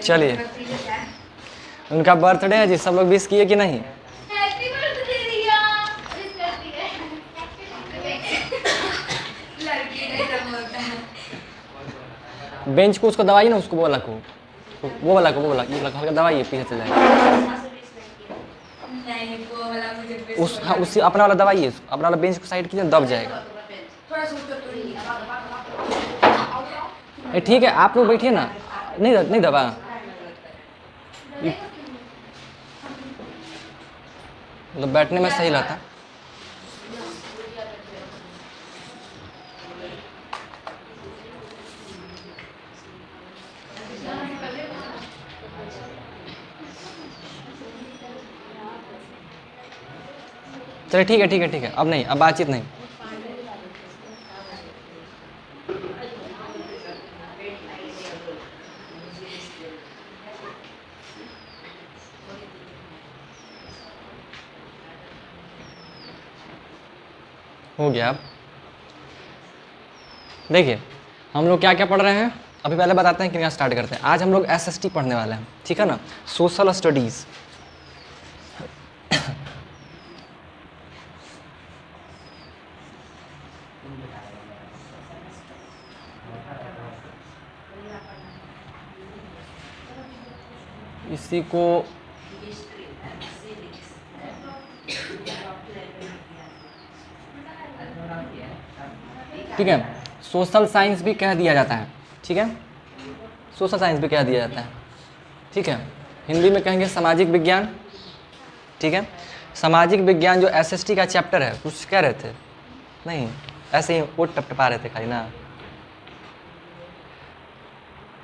चलिए, उनका बर्थडे है जी, सब लोग विश किए कि नहीं? बेंच को उसको दवाइए ना, उसको वो वाला को, वो वाला को, वो वाला हल्का दवाइए, पीछे चल जाएगा। उस हाँ उसी अपना वाला दवाइए, अपना वाला बेंच को साइड कीजिए, दब जाएगा। ठीक है, आप लोग बैठिए ना। नहीं नहीं दबा, मतलब बैठने में सही रहता। चलिए ठीक है ठीक है ठीक है, अब नहीं, अब बातचीत नहीं। हो गया। अब देखिए हम लोग क्या क्या पढ़ रहे हैं, अभी पहले बताते हैं कि क्या स्टार्ट करते हैं। आज हम लोग एसएसटी पढ़ने वाले हैं, ठीक है ना, सोशल स्टडीज़। इसी को ठीक है, सोशल साइंस भी कह दिया जाता है, ठीक है, सोशल साइंस भी कह दिया जाता है, ठीक है। हिंदी में कहेंगे सामाजिक विज्ञान, ठीक है। सामाजिक विज्ञान जो एसएसटी का चैप्टर है, कुछ कह रहे थे? नहीं, ऐसे ही वो टपटपा रहे थे खाली ना।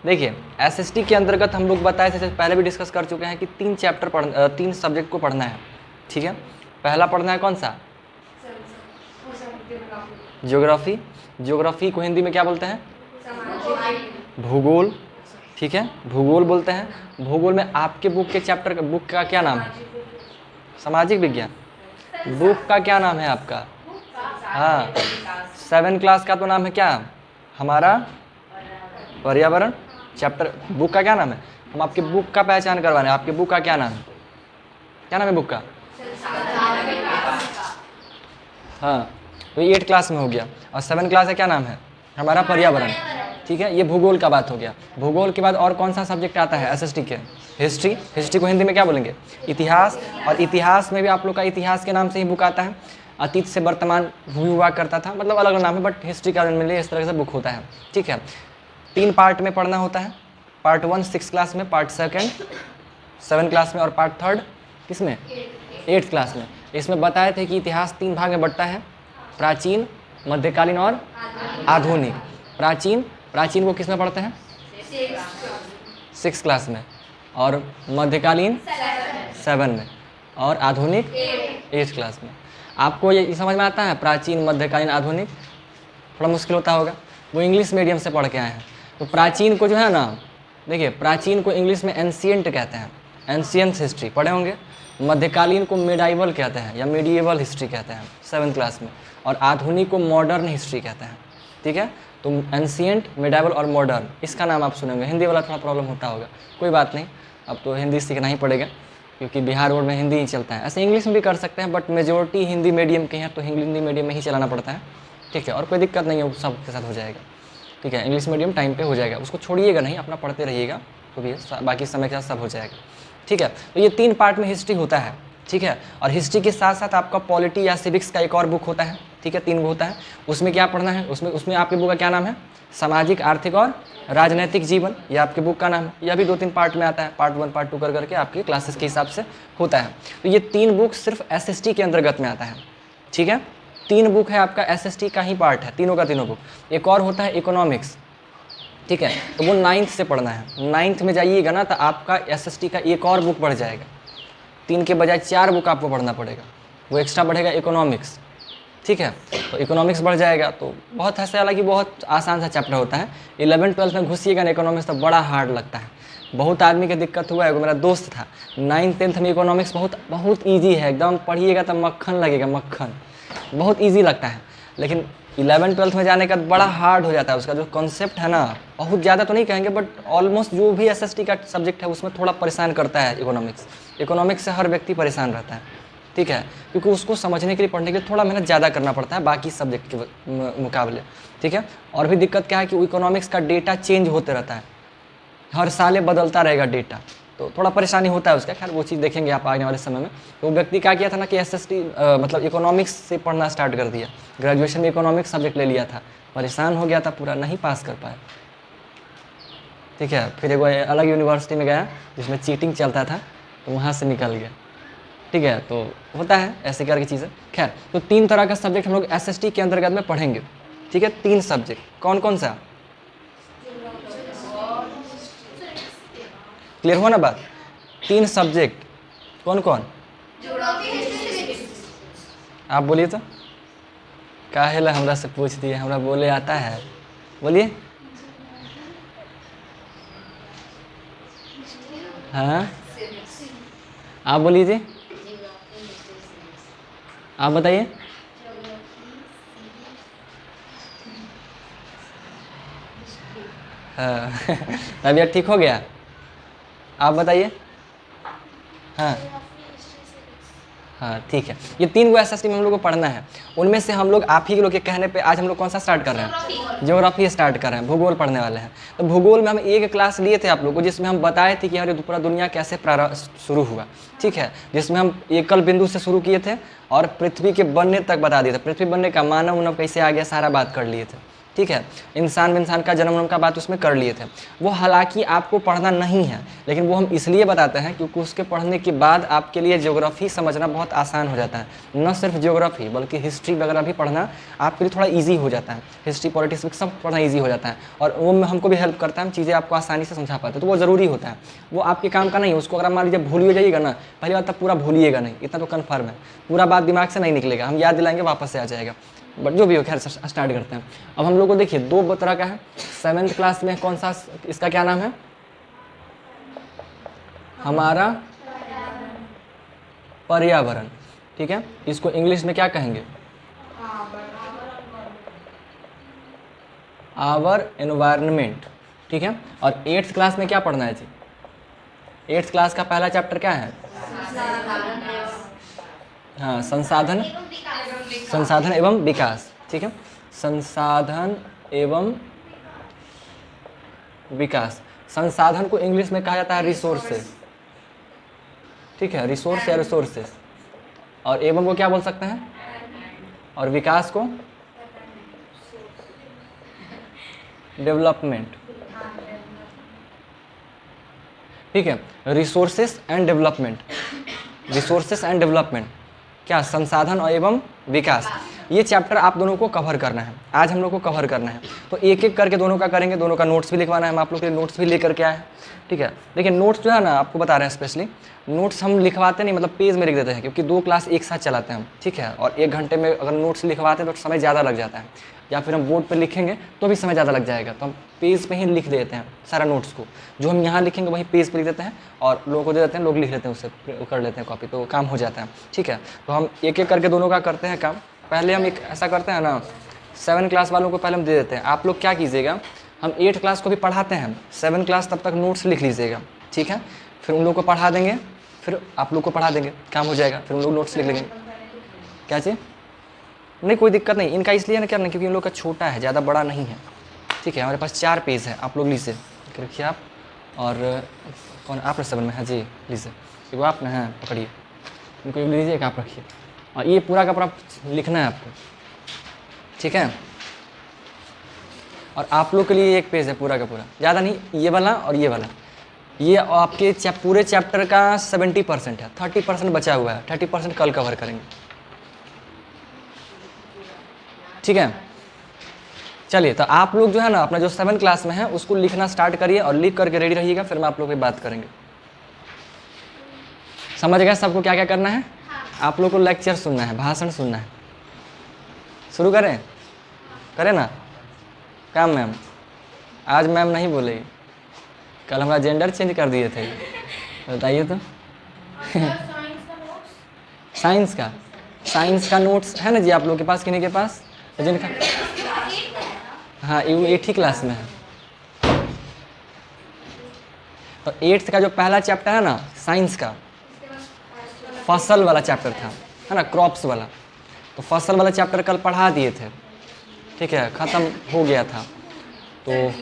देखिए एसएसटी के अंतर्गत हम लोग बताए थे, पहले भी डिस्कस कर चुके हैं कि 3 चैप्टर तीन सब्जेक्ट को पढ़ना है, ठीक है। पहला पढ़ना है कौन सा? ज्योग्राफी। ज्योग्राफी को हिंदी में क्या बोलते हैं? भूगोल, ठीक है, भूगोल बोलते हैं। भूगोल में आपके बुक के चैप्टर बुक का क्या नाम है? सामाजिक विज्ञान। बुक का क्या नाम है आपका? हाँ, 7 क्लास का तो नाम है क्या हमारा? पर्यावरण। चैप्टर बुक का क्या नाम है? हम आपके बुक का पहचान करवाने, आपके बुक का क्या नाम है? क्या नाम है बुक का? हाँ, तो 8 क्लास में हो गया। और 7 क्लास है, क्या नाम है हमारा? पर्यावरण, ठीक है। ये भूगोल का बात हो गया। भूगोल के बाद और कौन सा सब्जेक्ट आता है एसएसटी के? हिस्ट्री। हिस्ट्री को हिंदी में क्या बोलेंगे? इतिहास। और इतिहास में भी आप लोग का इतिहास के नाम से ही बुक आता है। अतीत से वर्तमान हुआ करता था, मतलब अलग अलग नाम है, बट हिस्ट्री का मिले इस तरह से बुक होता है, ठीक है। 3 पार्ट में पढ़ना होता है। पार्ट 1 6 क्लास में, पार्ट 2 7 क्लास में, और पार्ट 3 किस में? 8 क्लास में। इसमें बताए थे कि इतिहास 3 भाग में बढ़ता है, प्राचीन, मध्यकालीन और आधुनिक। प्राचीन को किस में पढ़ते हैं? 6 क्लास में, और मध्यकालीन 7 में, और आधुनिक 8 क्लास में। आपको ये समझ में आता है? प्राचीन, मध्यकालीन, आधुनिक थोड़ा मुश्किल होता होगा, वो इंग्लिश मीडियम से पढ़ के आए हैं। तो प्राचीन को जो है ना, देखिए प्राचीन को इंग्लिश में एंशिएंट कहते हैं, एंशिएंट हिस्ट्री पढ़े होंगे। मध्यकालीन को मिडाइवल कहते हैं या मिडिएवल हिस्ट्री कहते हैं 7 क्लास में, और आधुनिक को मॉडर्न हिस्ट्री कहते हैं, ठीक है। तो एंशिएंट, मिडाइवल और मॉडर्न, इसका नाम आप सुनेंगे। हिंदी वाला थोड़ा प्रॉब्लम होता होगा, कोई बात नहीं, अब तो हिंदी सीखना ही पड़ेगा क्योंकि बिहार बोर्ड में हिंदी ही चलता है। ऐसे इंग्लिश में भी कर सकते हैं, बट मेजोरिटी हिंदी मीडियम के हैं तो हिंदी मीडियम में ही चलाना पड़ता है, ठीक है। और कोई दिक्कत नहीं है, वो सब के साथ हो जाएगा, ठीक है। इंग्लिश मीडियम टाइम पे हो जाएगा, उसको छोड़िएगा नहीं, अपना पढ़ते रहिएगा, तो भी बाकी समय के साथ सब हो जाएगा, ठीक है। तो ये 3 पार्ट में हिस्ट्री होता है, ठीक है। और हिस्ट्री के साथ साथ आपका पॉलिटी या सिविक्स का एक और बुक होता है, ठीक है, 3 बुक होता है। उसमें क्या पढ़ना है? उसमें आपके बुक का क्या नाम है? सामाजिक, आर्थिक और राजनीतिक जीवन, यह आपके बुक का नाम है। यह भी 2-3 पार्ट में आता है, पार्ट 1 पार्ट 2 कर करके आपके क्लासेस के हिसाब से होता है। तो ये 3 बुक सिर्फ एसएसटी के अंतर्गत में आता है, ठीक है। 3 बुक है आपका, एसएसटी का ही पार्ट है, तीनों का तीनों बुक। एक और होता है इकोनॉमिक्स, ठीक है, तो वो 9th से पढ़ना है। 9th में जाइएगा ना तो आपका एसएसटी का एक और बुक बढ़ जाएगा, 3 के बजाय 4 बुक आपको पढ़ना पड़ेगा, वो एक्स्ट्रा बढ़ेगा इकोनॉमिक्स, ठीक है। तो इकोनॉमिक्स बढ़ जाएगा, तो बहुत ऐसा, हालांकि बहुत आसान सा चैप्टर होता है। 11th-12th में घुसिएगा ना इकोनॉमिक्स तो बड़ा हार्ड लगता है, बहुत आदमी की दिक्कत हुआ है। मेरा दोस्त था 9th-10th में, इकोनॉमिक्स बहुत ईजी है, एकदम पढ़िएगा तो मक्खन लगेगा, मक्खन, बहुत ईजी लगता है। लेकिन 11 12th में जाने का बड़ा हार्ड हो जाता है, उसका जो कॉन्सेप्ट है ना, बहुत ज़्यादा तो नहीं कहेंगे बट ऑलमोस्ट जो भी एसएसटी का सब्जेक्ट है उसमें थोड़ा परेशान करता है इकोनॉमिक्स। इकोनॉमिक्स से हर व्यक्ति परेशान रहता है, ठीक है, क्योंकि उसको समझने के लिए, पढ़ने के लिए थोड़ा मेहनत ज़्यादा करना पड़ता है बाकी सब्जेक्ट के मुकाबले, ठीक है। और भी दिक्कत क्या है कि इकोनॉमिक्स का डेटा चेंज होते रहता है, हर साल बदलता रहेगा डेटा, तो थोड़ा परेशानी होता है उसका। खैर वो चीज़ देखेंगे आप आने वाले समय में। तो वो व्यक्ति क्या किया था ना कि एसएसटी मतलब इकोनॉमिक्स से पढ़ना स्टार्ट कर दिया, ग्रेजुएशन में इकोनॉमिक्स सब्जेक्ट ले लिया था, परेशान हो गया था पूरा, नहीं पास कर पाया, ठीक है। फिर एक अलग यूनिवर्सिटी में गया जिसमें चीटिंग चलता था, तो वहाँ से निकल गया, ठीक है। तो होता है ऐसे करके चीज़ें। खैर तो 3 तरह का सब्जेक्ट हम लोग एसएसटी के अंतर्गत में पढ़ेंगे, ठीक है। 3 सब्जेक्ट कौन कौन सा, क्लियर हुआ ना बात? 3 सब्जेक्ट कौन कौन, आप बोलिए तो। काहे ला हमरा से पूछ दिए, हमरा बोले आता है, बोलिए। हाँ आप बोलिए जी, आप बताइए। हाँ तबीयत ठीक हो गया, आप बताइए। हाँ हाँ ठीक है, ये 3 गो एसएसटी में हम लोग को पढ़ना है। उनमें से हम लोग आप ही के लोग के कहने पे आज हम लोग कौन सा स्टार्ट कर रहे हैं, ज्योग्राफी स्टार्ट कर रहे हैं, भूगोल पढ़ने वाले हैं। तो भूगोल में हम एक क्लास लिए थे आप लोग को, जिसमें हम बताए थे कि हमारी पूरा दुनिया कैसे शुरू हुआ, ठीक है। जिसमें हम एकल बिंदु से शुरू किए थे और पृथ्वी के बनने तक बता दिए थे, पृथ्वी बनने का मानव उनव कैसे आ गया, सारा बात कर लिए थे, ठीक है। इंसान का जन्म का बात उसमें कर लिए थे। वो हालांकि आपको पढ़ना नहीं है, लेकिन वो हम इसलिए बताते हैं क्योंकि उसके पढ़ने के बाद आपके लिए ज्योग्राफी समझना बहुत आसान हो जाता है। न सिर्फ ज्योग्राफी बल्कि हिस्ट्री वगैरह भी पढ़ना आपके लिए थोड़ा ईजी हो जाता है, हिस्ट्री पॉलिटिक्स सब पढ़ना ईजी हो जाता है, और वो हमको भी हेल्प करता है, हम चीज़ें आपको आसानी से समझा पाते हैं। तो वो ज़रूरी होता है, वो आपके काम का नहीं है। उसको अगर मान लीजिए भूल ही जाइएगा ना, पहली बात तब पूरा भूलिएगा नहीं, इतना तो कन्फर्म है, पूरा बात दिमाग से नहीं निकलेगा, हम याद दिलाएंगे वापस से आ जाएगा, बट जो भी हो खैर स्टार्ट करते हैं। अब हम लोग को देखिए 2 तरह का है। 7th क्लास में कौन सा, इसका क्या नाम है, हमारा पर्यावरण, ठीक है। इसको इंग्लिश में क्या कहेंगे, आवर एनवायरनमेंट, ठीक है। और 8th क्लास में क्या पढ़ना है जी, 8th क्लास का पहला चैप्टर क्या है, हाँ संसाधन एवं विकास, ठीक है। संसाधन एवं विकास। संसाधन को इंग्लिश में कहा जाता है रिसोर्सेस, ठीक है, रिसोर्स या रिसोर्सेस। और एवं को क्या बोल सकते हैं, और विकास को डेवलपमेंट, ठीक है। Resources and development, resources and development क्या, संसाधन और एवं विकास। ये चैप्टर आप दोनों को कवर करना है, आज हम लोग को कवर करना है। तो एक एक करके दोनों का करेंगे, दोनों का नोट्स भी लिखवाना है, हम आप लोग के लिए नोट्स भी लेकर के आए हैं, ठीक है। देखिए नोट्स जो है ना, आपको बता रहे हैं स्पेशली, नोट्स हम लिखवाते नहीं, मतलब पेज में लिख देते हैं, क्योंकि 2 क्लास एक साथ चलाते हैं हम, ठीक है। और 1 घंटे में अगर नोट्स लिखवाते हैं तो समय ज़्यादा लग जाता है, या फिर हम बोर्ड पर लिखेंगे तो भी समय ज़्यादा लग जाएगा, तो हम पेज पे ही लिख देते हैं सारा नोट्स को, जो हम यहाँ लिखेंगे वहीं पेज पे लिख देते हैं और लोगों को दे देते हैं, लोग लिख लेते हैं, उससे कर लेते हैं कॉपी, तो काम हो जाता है, ठीक है। तो हम एक एक करके दोनों का करते हैं काम। पहले हम एक ऐसा करते हैं ना, 7 क्लास वालों को पहले हम दे देते हैं, आप लोग क्या कीजिएगा, हम 8 क्लास को भी पढ़ाते हैं, 7 क्लास तब तक नोट्स लिख लीजिएगा, ठीक है। फिर उन लोग को पढ़ा देंगे, फिर आप लोग को पढ़ा देंगे, काम हो जाएगा, फिर उन लोग नोट्स लिख लेंगे। क्या चीज़, नहीं कोई दिक्कत नहीं, इनका इसलिए ना करना क्योंकि इन लोग का छोटा है, ज़्यादा बड़ा नहीं है, ठीक है। हमारे पास 4 पेज है, आप लोग लीजिए, रखिए आप। और कौन, आप ना 7 में है जी, लीजिए, वो आप ना हैं, पकड़िए, इनको एक लीजिए, एक आप रखिए, और ये पूरा का पूरा लिखना है आपको, ठीक है। और आप लोग के लिए एक पेज है पूरा का पूरा, ज़्यादा नहीं, ये वाला और ये वाला, ये आपके पूरे चैप्टर का 70% है, 30% बचा हुआ है, 30% कल कवर करेंगे, ठीक है। चलिए तो आप लोग जो है ना, अपना जो 7 क्लास में है उसको लिखना स्टार्ट करिए और लिख करके रेडी रहिएगा, फिर मैं आप लोग की बात करेंगे। समझ गए सबको क्या क्या करना है? आप लोग को लेक्चर सुनना है, भाषण सुनना है। शुरू करें? करें ना काम मैम? आज मैम नहीं बोलेगी, कल हमारा जेंडर चेंज कर दिए थे, बताइए तो। साइंस का नोट्स है ना जी आप लोग के पास, किन्हीं के पास? जिनका हाँ ये 8th क्लास में है। तो 8th का जो पहला चैप्टर है ना साइंस का, फसल वाला चैप्टर था, है ना, क्रॉप्स वाला। तो फसल वाला चैप्टर कल पढ़ा दिए थे, ठीक है, ख़त्म हो गया था। तो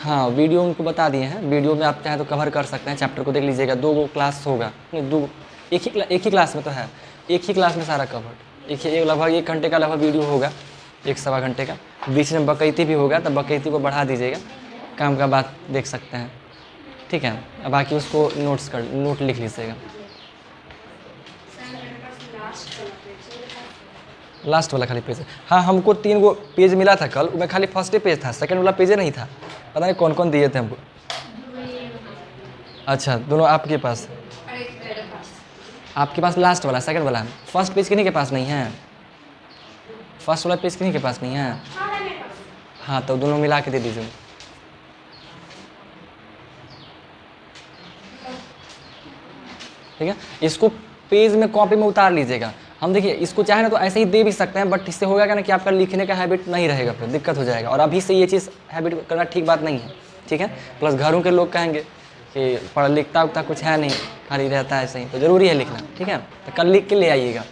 हाँ वीडियो उनको बता दिए हैं, वीडियो में आप चाहें तो कवर कर सकते हैं, चैप्टर को देख लीजिएगा। 2 क्लास होगा, नहीं 2, एक ही क्लास में तो है, एक ही क्लास में सारा कवर। एक लगभग 1 घंटे का लगभग वीडियो होगा, 1 सवा घंटे का। बीच में बकैती भी होगा, तब बकैती को बढ़ा दीजिएगा, काम का बात देख सकते हैं, ठीक है। अब बाकी उसको नोट लिख लीजिएगा। लास्ट वाला खाली पेज है। हाँ हमको 3 गो पेज मिला था कल, उसमें खाली फर्स्ट पेज था, सेकंड वाला पेज नहीं था। पता नहीं कौन कौन दिए थे हमको। अच्छा दोनों आपके पास, आपके पास लास्ट वाला सेकंड वाला है। फर्स्ट पेज किन्हीं के पास नहीं है, फर्स्ट वाला पेज किन्हीं के पास नहीं है। हाँ तो दोनों मिला के दे दीजिए। ठीक है, इसको पेज में कॉपी में उतार लीजिएगा। हम देखिए इसको चाहे ना तो ऐसे ही दे भी सकते हैं, बट इससे होगा क्या ना कि आपका लिखने का हैबिट नहीं रहेगा, फिर दिक्कत हो जाएगा। और अभी से ये चीज़ हैबिट करना ठीक बात नहीं है, ठीक है। प्लस घरों के लोग कहेंगे कि पढ़ लिखता उखता कुछ है नहीं, खाली रहता है ऐसे ही, तो ज़रूरी है लिखना, ठीक है। तो कल लिख के ले आइएगा।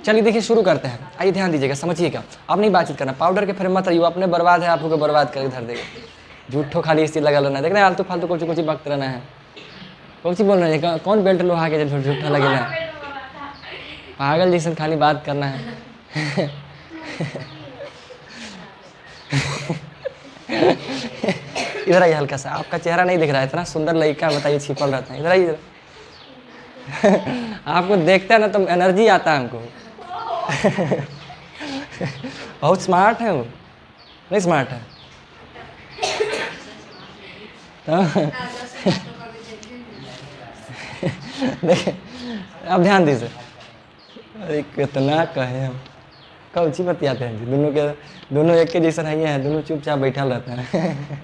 चलिए देखिए शुरू करते हैं। आइए ध्यान दीजिएगा, समझिएगा। अब नहीं बातचीत करना, पाउडर के फिर मत रहिए, अपने बर्बाद है, आप लोग को बर्बाद करके धर देगा। झूठो खाली इस चीज़ लगा लेना, देख रहे हैं आलतू फालतू कुछ कुछ वक्त रहना है। कुछ बोल रहे हैं, कौन बेल्ट लोहा के झूठा लगेगा, पागल जैसे खाली बात करना है। इधर आइए, हल्का सा आपका चेहरा नहीं दिख रहा है, इतना सुंदर लड़का बताइए छिपल रहता है। इधर आइए, इधर। आपको देखते हैं ना तो एनर्जी आता है हमको। बहुत स्मार्ट है वो, नहीं स्मार्ट है तो देखिए अब ध्यान दीजिए। अरे कितना कहे हम, कौची बतियाते हैं जी, दोनों एक के जैसे नहीं है, दोनों चुपचाप बैठा रहते हैं।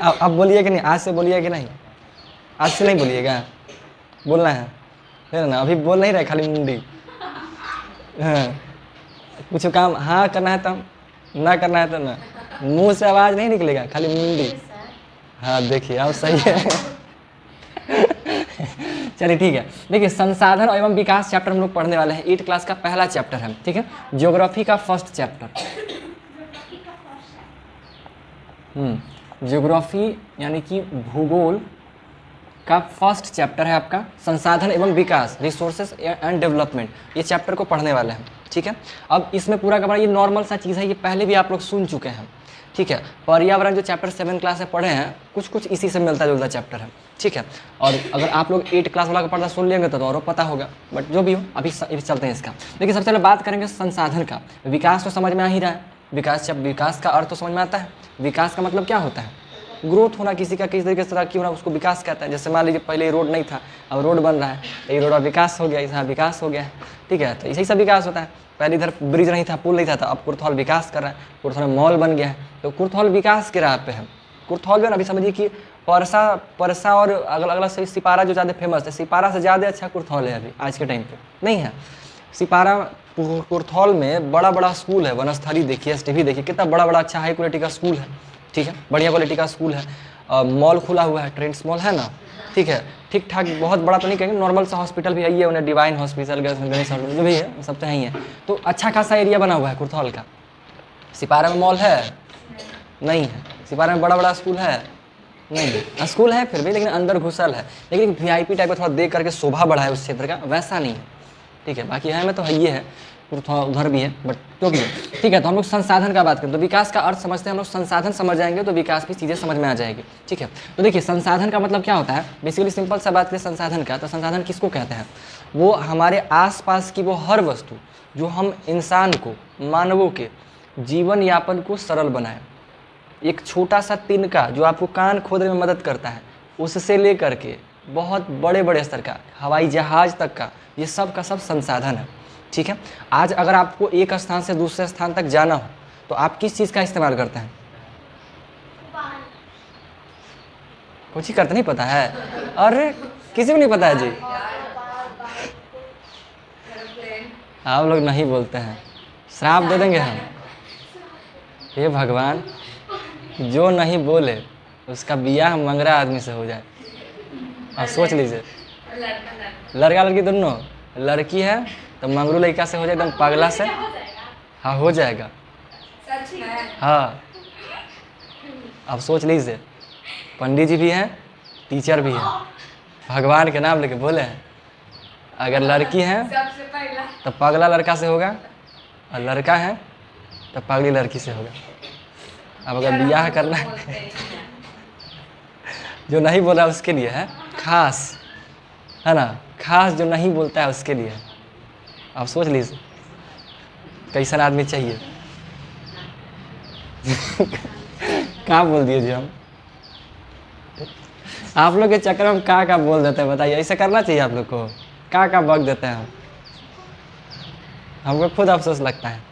अब बोलिए कि नहीं, आज से बोलिए कि नहीं, आज से नहीं बोलिएगा, बोलना है ना। अभी बोल नहीं रहे, खाली मुंडी। हाँ कुछ काम हाँ करना है तब, ना करना है तो ना, मुंह से आवाज़ नहीं निकलेगा, खाली मुंडी। हाँ देखिए अब सही है। चलिए ठीक है, देखिए संसाधन एवं विकास चैप्टर हम लोग पढ़ने वाले हैं। 8th क्लास का पहला चैप्टर है, ठीक है। ज्योग्राफी का फर्स्ट चैप्टर, ज्योग्राफी यानी कि भूगोल का फर्स्ट चैप्टर है आपका, संसाधन एवं विकास, रिसोर्सेज एंड डेवलपमेंट। ये चैप्टर को पढ़ने वाले हैं, ठीक है। अब इसमें पूरा का पूरा ये नॉर्मल सा चीज़ है, ये पहले भी आप लोग सुन चुके हैं, ठीक है। पर्यावरण जो चैप्टर 7 क्लास में पढ़े हैं, कुछ कुछ इसी से मिलता जुलता चैप्टर है, ठीक है। और अगर आप लोग 8 क्लास वाला का पढ़ना सुन लेंगे तो और पता होगा, बट जो भी हो अभी चलते हैं इसका। देखिए सबसे पहले बात करेंगे संसाधन का। विकास तो समझ में आ ही रहा है, विकास का अर्थ तो समझ में आता है। विकास का मतलब क्या होता है, ग्रोथ होना किसी का, किसी तरीके से तरक्की होना, उसको विकास कहता है। जैसे मान लीजिए पहले रोड नहीं था, अब रोड बन रहा है, तो ये रोड अब विकास हो गया, यहाँ विकास हो गया है, ठीक है। तो इसी सब विकास होता है। पहले इधर ब्रिज नहीं था, पुल नहीं था, तो अब कुर्थौल विकास कर रहा है, कुर्थौल में मॉल बन गया है, तो कुर्थौल विकास के राह पे है। कुर्थौल में अभी समझिए कि परसा और अगला से सिपारा जो ज़्यादा फेमस है, सिपारा से ज़्यादा अच्छा कुर्थौल है अभी आज के टाइम पे, नहीं है। सिपारा कुर्थौल में बड़ा बड़ा स्कूल है, वनस्थली देखिए, STV देखिए, कितना बड़ा बड़ा अच्छा हाई क्वालिटी का स्कूल है, ठीक है, बढ़िया क्वालिटी का स्कूल है। मॉल खुला हुआ है, ट्रेंड्स मॉल है ना, ठीक है, ठीक ठाक, बहुत बड़ा तो नहीं कहेंगे, नॉर्मल सा हॉस्पिटल भी है ये, उन्हें डिवाइन हॉस्पिटल, गणेश हॉस्पिटल जो भी है सब तो है ही है। तो अच्छा खासा एरिया बना हुआ है कुर्थौल का। सिपारा में मॉल है नहीं है, सिपारा में बड़ा बड़ा स्कूल है नहीं है, स्कूल है फिर भी, लेकिन अंदर घुसल है, लेकिन VIP टाइप का थोड़ा देख करके शोभा बढ़ा है उस क्षेत्र का, वैसा नहीं है, ठीक है। बाकी है में तो है ये है, थोड़ा उधर भी है, बट जो भी है, ठीक है। तो हम लोग संसाधन का बात करें तो विकास का अर्थ समझते हैं हम लोग, संसाधन समझ जाएंगे तो विकास की चीज़ें समझ में आ जाएगी, ठीक है। तो देखिए संसाधन का मतलब क्या होता है, बेसिकली सिंपल सा बात करें संसाधन का, तो संसाधन किसको कहते हैं, वो हमारे आसपास की वो हर वस्तु जो हम इंसान को, मानवों के जीवन यापन को सरल बनाए। एक छोटा सा तिनका जो आपको कान खोदने में मदद करता है, उससे लेकर के बहुत बड़े बड़े स्तर का हवाई जहाज तक का, ये सब का सब संसाधन है, ठीक है। आज अगर आपको एक स्थान से दूसरे स्थान तक जाना हो तो आप किस चीज़ का इस्तेमाल करते हैं, कुछ ही करते नहीं पता है, अरे किसी को नहीं पता है जी, आप लोग नहीं बोलते हैं, श्राप दे देंगे हम, हे भगवान, जो नहीं बोले उसका बियाह मंगरा आदमी से हो जाए। अब सोच लीजिए, लड़का लड़की दोनों, लड़की है तो मंगरू लड़का से हो जाए, एकदम पगला से। हाँ हो जाएगा। हाँ अब सोच लीजिए, पंडित जी भी हैं, टीचर भी हैं, भगवान के नाम लेके बोले हैं, अगर लड़की है तो पगला लड़का से होगा, और लड़का है तो पगली लड़की से होगा। अब अगर बियाह करना है जो नहीं बोला उसके लिए है खास, है ना, खास जो नहीं बोलता है उसके लिए है। आप सोच लीजिए कैसा आदमी चाहिए। कहाँ बोल दिए जी हम, आप लोग के चक्कर में कहाँ बोल देते हैं, बताइए। ऐसा करना चाहिए आप लोग को, कहाँ बग देते हैं हम, हमको खुद अफसोस लगता है।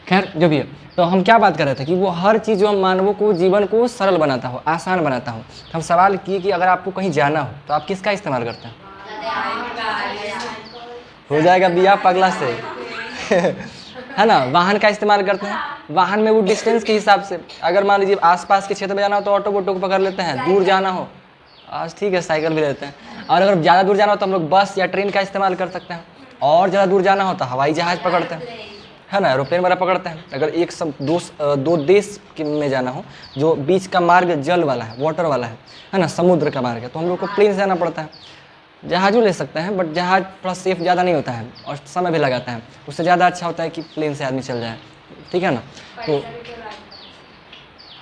खैर जो भी है, तो हम क्या बात कर रहे थे कि वो हर चीज़ जो हम मानवों को, जीवन को सरल बनाता हो, आसान बनाता हो। हम सवाल किए कि अगर आपको कहीं जाना हो तो आप किसका इस्तेमाल करते हैं? हो जाएगा बिया पगला से। है ना, वाहन का इस्तेमाल करते हैं। वाहन में वो डिस्टेंस के हिसाब से, अगर मान लीजिए आसपास के क्षेत्र में जाना हो तो ऑटो वोटो को पकड़ लेते हैं, दूर जाना हो आज ठीक है साइकिल भी लेते हैं, और अगर ज़्यादा दूर जाना हो तो हम लोग बस या ट्रेन का इस्तेमाल कर सकते हैं, और ज़्यादा दूर जाना हो तो हवाई जहाज़ पकड़ते हैं, है ना, एरोप्लेन वगैरह पकड़ते हैं। अगर एक दो देश में जाना हो जो बीच का मार्ग जल वाला है, वाटर वाला है ना, समुद्र का मार्ग है, तो हम लोग को प्लेन से जाना पड़ता है। जहाज़ों ले सकते हैं, बट जहाज़ थोड़ा सेफ ज़्यादा नहीं होता है और समय भी लगाता है, उससे ज़्यादा अच्छा होता है कि प्लेन से आदमी चल जाए, ठीक है ना।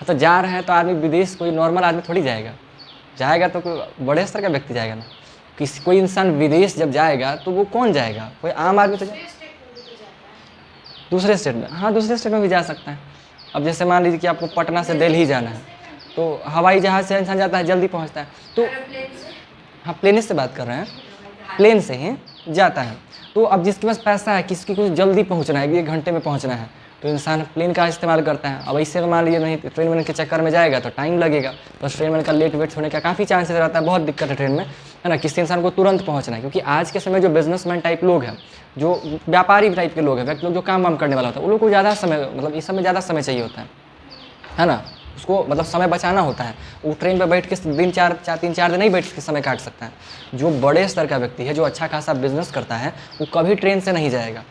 तो जा रहे हैं तो आदमी विदेश, कोई नॉर्मल आदमी थोड़ी जाएगा तो कोई बड़े स्तर का व्यक्ति जाएगा ना। कोई इंसान विदेश जब जाएगा तो वो कौन जाएगा, कोई आम आदमी तो दूसरे स्टेट में, हाँ दूसरे स्टेट में भी जा सकता है। अब जैसे मान लीजिए कि आपको पटना से दिल्ली जाना है तो हवाई जहाज़ से इंसान जाता है, जल्दी पहुंचता है। तो हाँ प्लेन से बात कर रहे हैं, प्लेन से ही जाता है। तो अब जिसके पास पैसा है, किसकी कुछ जल्दी पहुंचना है, 1 घंटे में पहुंचना है, तो इंसान प्लेन का इस्तेमाल करता है। अब इससे मान लीजिए नहीं ट्रेन वेन के चक्कर में जाएगा तो टाइम लगेगा, तो ट्रेन वेन का लेट वेट होने का काफ़ी चांसेस रहता है, बहुत दिक्कत है ट्रेन में, है ना। किसी इंसान को तुरंत पहुंचना है, क्योंकि आज के समय जो बिजनेसमैन टाइप लोग हैं, जो व्यापारी टाइप के लोग हैं, व्यक्ति लोग जो काम वाम करने वाला होता है, उन लोग को ज़्यादा समय, मतलब इस समय ज़्यादा समय चाहिए होता है ना, उसको मतलब समय बचाना होता है। वो ट्रेन पर बैठ के 3-4 दिन नहीं बैठ के समय काट सकता है। जो बड़े स्तर का व्यक्ति है, जो अच्छा खासा बिजनेस करता है, वो कभी ट्रेन से नहीं जाएगा,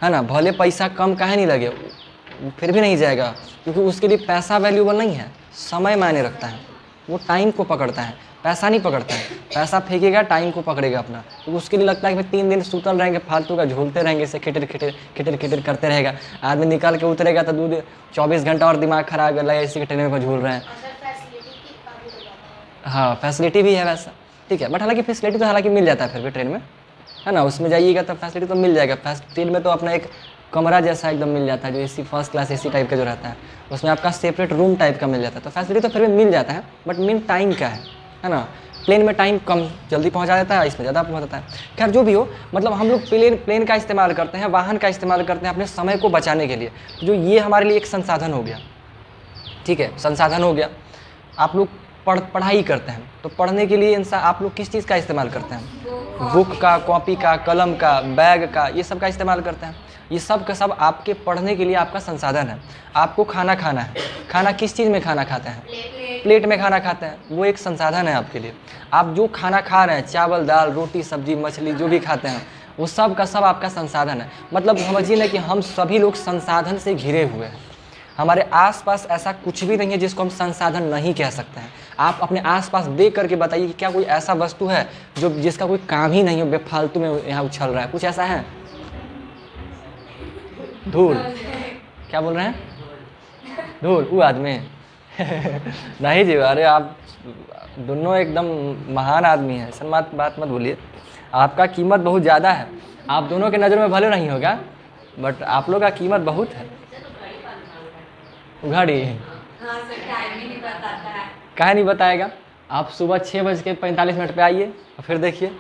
है ना, भले पैसा कम काहे नहीं लगे, वो फिर भी नहीं जाएगा, क्योंकि उसके लिए पैसा वैल्यूबल नहीं है, समय मायने रखता है। वो टाइम को पकड़ता है, पैसा नहीं पकड़ता है। पैसा फेंकेगा, टाइम को पकड़ेगा अपना, क्योंकि उसके लिए लगता है कि 3 दिन सुतल रहेंगे, फालतू का झूलते रहेंगे, इसे खिटर करते रहेगा। आदमी निकल के उतरेगा तो 24 घंटा और दिमाग खराब कर लगा, इसी के ट्रेन में झूल रहे हैं। हाँ फैसिलिटी भी है वैसा, ठीक है, बट हालांकि फैसिलिटी तो हालांकि मिल जाता है फिर भी ट्रेन में, है ना, उसमें जाइएगा तो फैसिलिटी तो मिल जाएगा। ट्रेन में तो अपना एक कमरा जैसा एकदम मिल जाता है, जो AC first class AC type का जो रहता है, उसमें आपका सेपरेट रूम टाइप का मिल जाता है, तो फैसिलिटी तो फिर भी मिल जाता है, बट मेन टाइम का है ना। प्लेन में टाइम कम जल्दी पहुंचा देता है, इसमें ज़्यादा पहुंच जाता है। खैर जो भी हो, मतलब हम लोग प्लेन का इस्तेमाल करते हैं, वाहन का इस्तेमाल करते हैं अपने समय को बचाने के लिए, जो ये हमारे लिए एक संसाधन हो गया, ठीक है, संसाधन हो गया। आप लोग पढ़ाई करते हैं तो पढ़ने के लिए इंसान आप लोग किस चीज़ का इस्तेमाल करते हैं? बुक का, कॉपी का, कलम का, बैग का, ये सब का इस्तेमाल करते हैं। ये सब का सब आपके पढ़ने के लिए आपका संसाधन है। आपको खाना खाना है, खाना किस चीज़ में खाना खाते हैं? प्लेट में खाना खाते हैं, वो एक संसाधन है आपके लिए। आप जो खाना खा रहे हैं, चावल दाल रोटी सब्जी मछली जो भी खाते हैं, वो सब का सब आपका संसाधन है। मतलब समझिए ना कि हम सभी लोग संसाधन से घिरे हुए हैं। हमारे आसपास ऐसा कुछ भी नहीं है जिसको हम संसाधन नहीं कह सकते हैं। आप अपने आसपास देख करके बताइए कि क्या कोई ऐसा वस्तु है जो जिसका कोई काम ही नहीं हो, बेफालतू में यहाँ उछल रहा है, कुछ ऐसा है? धूल, क्या बोल रहे हैं? धूल, वो आदमी नहीं जी, अरे आप दोनों एकदम महान आदमी हैं, ऐसा बात मत बोलिए। आपका कीमत बहुत ज़्यादा है, आप दोनों के नज़र में भले नहीं होगा, बट आप लोग का कीमत बहुत है। घड़ी काहे नहीं बताएगा? आप सुबह 6:45 पे आइए और फिर देखिए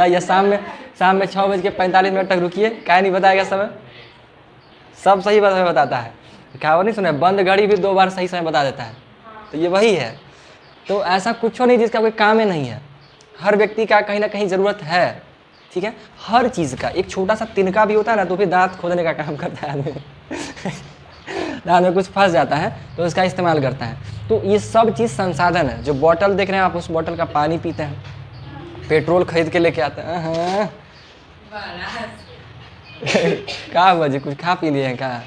या शाम में 6:45 तक रुकिए, काहे नहीं बताएगा समय? सब सही समय बताता है। कहावत नहीं सुना, बंद घड़ी भी 2 बार सही समय बता देता है, तो ये वही है। तो ऐसा कुछ नहीं जिसका कोई काम ही नहीं है। हर व्यक्ति का कहीं ना कहीं ज़रूरत है, ठीक है, हर चीज़ का एक छोटा सा तिनका भी होता है ना तो फिर दांत खोदने का काम करता है आदमी दांत में कुछ फंस जाता है तो उसका इस्तेमाल करता है। तो ये सब चीज़ संसाधन है। जो बॉटल देख रहे हैं आप, उस बॉटल का पानी पीते हैं, पेट्रोल खरीद के लेके आते हैं। हाँ क्या हुआ जी, कुछ खा पी लिए हैं क्या?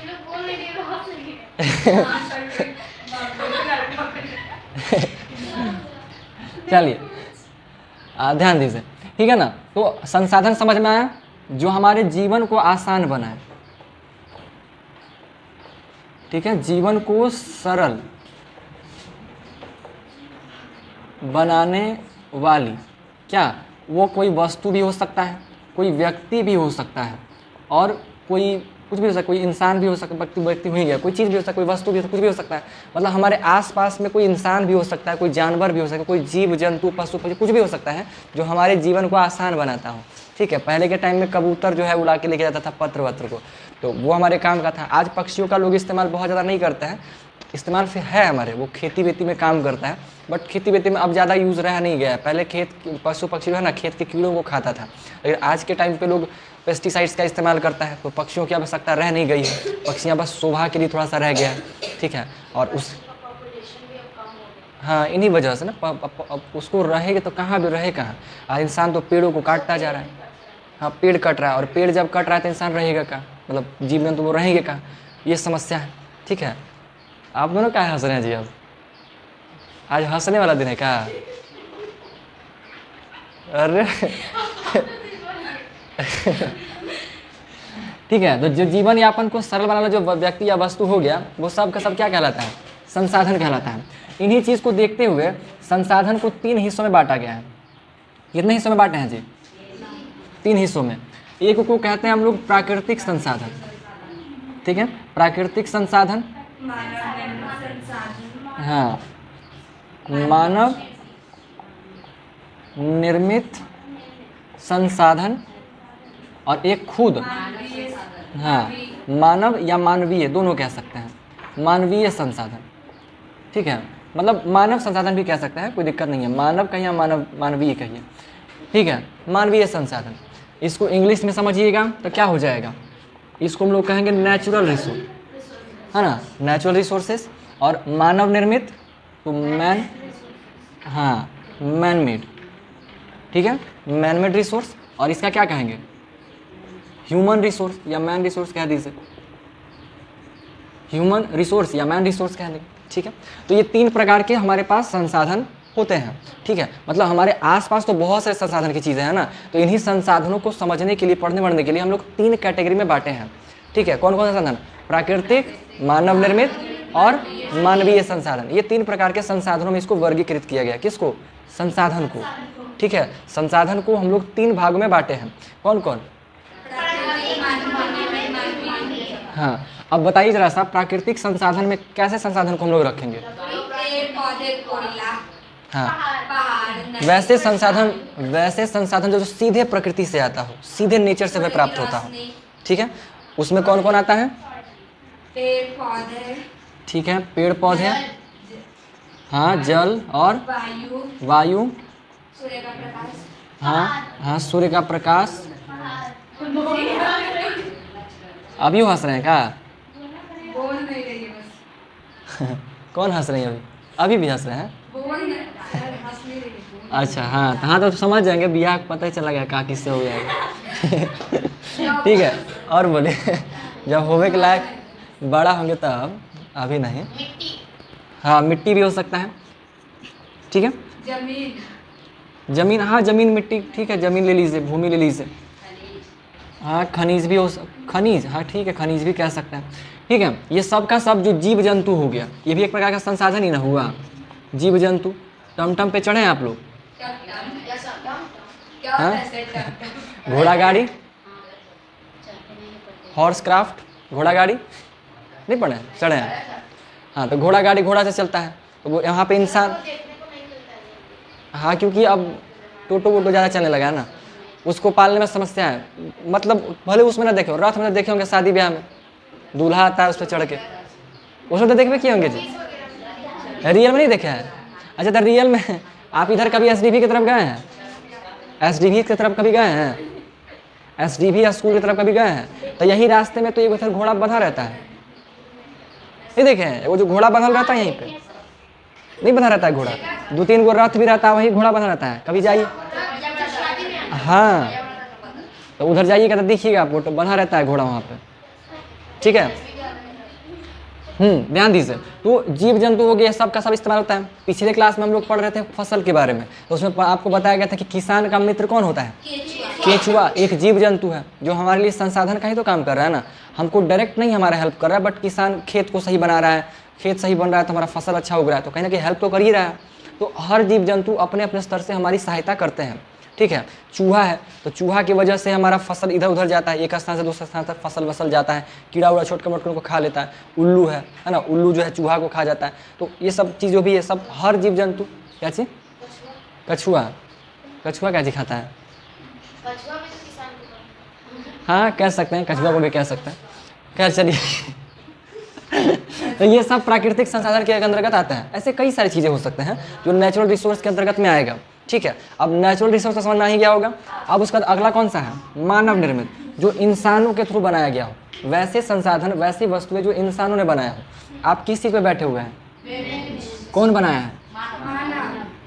चलिए ध्यान दीजिए, ठीक है ना। तो संसाधन समझ में आया, जो हमारे जीवन को आसान बनाए, ठीक है, जीवन को सरल बनाने वाली, क्या वो कोई वस्तु भी हो सकता है, कोई व्यक्ति भी हो सकता है, और कोई कुछ भी हो सकता है, कोई इंसान भी हो सकता है, व्यक्ति हो गया, कोई चीज़ भी हो सकता है, कोई वस्तु भी हो सकता है, कुछ भी हो सकता है। मतलब हमारे आसपास में कोई इंसान भी हो सकता है, कोई जानवर भी हो सकता है, कोई जीव जंतु पशु पक्षी कुछ भी हो सकता है जो हमारे जीवन को आसान बनाता हो। ठीक है, पहले के टाइम में कबूतर जो है उड़ा के लेके जाता था पत्र वत्र को, तो वो हमारे काम का था। आज पक्षियों का लोग इस्तेमाल बहुत ज़्यादा नहीं करते हैं, इस्तेमाल फिर है हमारे, वो खेती वेती में काम करता है, बट खेती वेती में अब ज़्यादा यूज़ रह नहीं गया है। पहले खेत पशु पक्षी जो है ना खेत के कीड़ों को खाता था, लेकिन आज के टाइम पे लोग पेस्टिसाइड्स का इस्तेमाल करता है, तो पक्षियों की आवश्यकता रह नहीं गई है। पक्षियाँ बस शोभा के लिए थोड़ा सा रह गया है, ठीक है। और उस हाँ इन्हीं वजह से ना अब उसको रहेगा तो कहाँ भी रहे कहाँ। आज इंसान तो पेड़ों को काटता जा रहा है, हाँ पेड़ कट रहा है, और पेड़ जब कट रहा है तो इंसान रहेगा कहाँ, मतलब जीव जंतु वो रहेंगे कहाँ, ये समस्या है। ठीक है, आप दोनों क्या हंस रहे हैं जी? अब आज हंसने वाला दिन है क्या? अरे ठीक है, तो जो जीवन यापन को सरल बनाना जो व्यक्ति या वस्तु हो गया, वो सब का सब क्या कहलाता है? संसाधन कहलाता है। इन्हीं चीज़ को देखते हुए संसाधन को 3 हिस्सों में बांटा गया है। कितने हिस्सों में बांटे हैं जी? 3 हिस्सों में। एक को कहते हैं हम लोग प्राकृतिक संसाधन, ठीक है, प्राकृतिक संसाधन, हाँ, मानव निर्मित संसाधन, और एक खुद, हाँ, मानव या मानवीय दोनों कह सकते हैं, मानवीय संसाधन। ठीक है, मतलब मानव संसाधन भी कह सकते हैं, कोई दिक्कत नहीं है, मानव कहिए मानव मानवीय कहिए, ठीक है। मानवीय संसाधन, इसको इंग्लिश में समझिएगा तो क्या हो जाएगा, इसको हम लोग कहेंगे नेचुरल रिसोर्स, है ना, नेचुरल रिसोर्सेस। और मानव निर्मित तो मैन, हाँ मैन मेड, ठीक है, मैन मेड रिसोर्स। और इसका क्या कहेंगे? ह्यूमन रिसोर्स या मैन रिसोर्स कह दीजिए, ह्यूमन रिसोर्स या मैन रिसोर्स कह देंगे, ठीक है। तो ये 3 प्रकार के हमारे पास संसाधन होते हैं, ठीक है। मतलब हमारे आसपास तो बहुत सारे संसाधन की चीज़ें हैं ना, तो इन्हीं संसाधनों को समझने के लिए, पढ़ने बढ़ने के लिए हम लोग 3 कैटेगरी में बांटे हैं, ठीक है। कौन कौन सा संसाधन? प्राकृतिक, मानव निर्मित और मानवीय संसाधन। ये 3 प्रकार के संसाधनों में इसको वर्गीकृत किया गया। किसको? संसाधन को, ठीक है। संसाधन को हम लोग 3 भागों में बांटे हैं। कौन कौन? हाँ, अब बताइए जरा सा, प्राकृतिक संसाधन में कैसे संसाधन को हम लोग रखेंगे? हाँ, वैसे संसाधन जो सीधे प्रकृति से आता हो, सीधे नेचर से वह प्राप्त होता हो, ठीक है। उसमें कौन कौन आता है? पेड़ पौधे, ठीक है, पेड़ पौधे, हाँ, जल और वायु, सूर्य का प्रकाश, हाँ हाँ, सूर्य का प्रकाश। अभी हंस रहे हैं क्या? बोल नहीं रही है बस। कौन हंस रहे हैं अभी? अभी भी हंस रहे हैं? बोल हंस नहीं रही है। अच्छा, हाँ हाँ, तो समझ जाएंगे, बियाह पता ही चला गया कहाँ किससे हो जाएगा ठीक है, और बोले जब होवे के लायक बड़ा होंगे तब, अभी नहीं। हाँ, मिट्टी भी हो सकता है, ठीक है। जमीन, हाँ जमीन मिट्टी, ठीक है, जमीन ले लीजिए, भूमि ले लीजिए। हाँ, खनिज भी हो खनिज, हाँ ठीक है, खनिज भी कह सकते हैं, ठीक है। ये सब का सब जो जीव जंतु हो गया, ये भी एक प्रकार का संसाधन ही ना हुआ। जीव जंतु, टमटम पे चढ़े हैं आप लोग? हाँ, घोड़ा गाड़ी, हॉर्स क्राफ्ट, घोड़ा गाड़ी नहीं पढ़े? चढ़े हैं, हाँ। तो घोड़ा गाड़ी घोड़ा से चलता है, तो वो यहाँ पे इंसान, हाँ क्योंकि अब टोटो वोटो ज़्यादा चलने लगा है ना, उसको पालने में समस्या है। मतलब भले उसमें ना देखे, रथ में देखे होंगे, शादी ब्याह में दूल्हा आता है उस पर चढ़ के, उसमें तो देखते किए होंगे जी, रियल में नहीं देखे हैं? अच्छा, तो रियल में आप इधर कभी एसडीवी की तरफ गए हैं? एसडीवी की तरफ कभी गए हैं? SDV स्कूल की तरफ कभी गए हैं तो यही रास्ते में तो एक उधर घोड़ा बंधा रहता है, ये देखें वो जो घोड़ा बंधा रहता है यहीं पे नहीं बंधा रहता है घोड़ा, 2-3 गो रथ भी रहता है, वही घोड़ा बंधा रहता है, कभी जाइए। हाँ तो उधर जाइएगा तो देखिएगा आपको तो बंधा रहता है घोड़ा वहाँ पे, ठीक है। ध्यान दीजिए। तो जीव जंतु हो गए सब का सब इस्तेमाल होता है। पिछले क्लास में हम लोग पढ़ रहे थे फसल के बारे में, तो उसमें आपको बताया गया था कि किसान का मित्र कौन होता है? केचुआ। एक जीव जंतु है जो हमारे लिए संसाधन का ही तो काम कर रहा है ना, हमको डायरेक्ट नहीं हमारा हेल्प कर रहा है, बट किसान खेत को सही बना रहा है, खेत सही बन रहा है तो हमारा फसल अच्छा उग रहा है, तो कहीं ना कहीं हेल्प तो कर ही रहा है। तो हर जीव जंतु अपने अपने स्तर से हमारी सहायता करते हैं, ठीक है। चूहा है तो चूहा की वजह से हमारा फसल इधर उधर जाता है, एक स्थान से दूसरे स्थान तक फसल वसल जाता है, कीड़ा उड़ा छोटे मोटे को खा लेता है। उल्लू है ना, उल्लू जो है चूहा को खा जाता है। तो ये सब चीज़ जो भी है सब हर जीव जंतु, क्या चीज़? कछुआ। कछुआ क्या चीज़ खाता है? हाँ कह सकते हैं, कछुआ को भी कह सकते हैं। खैर चलिए तो ये सब प्राकृतिक संसाधन के अंतर्गत आता है। ऐसे कई सारी चीज़ें हो सकते हैं जो नेचुरल रिसोर्स के अंतर्गत में आएगा, ठीक है। अब नेचुरल रिसोर्स समझ में आ ही गया होगा। अब उसका अगला कौन सा है? मानव निर्मित, जो इंसानों के थ्रू बनाया गया हो। वैसे संसाधन, वैसी वस्तुएं जो इंसानों ने बनाया हो। आप किस चीज़ पे बैठे हुए हैं? कौन बनाया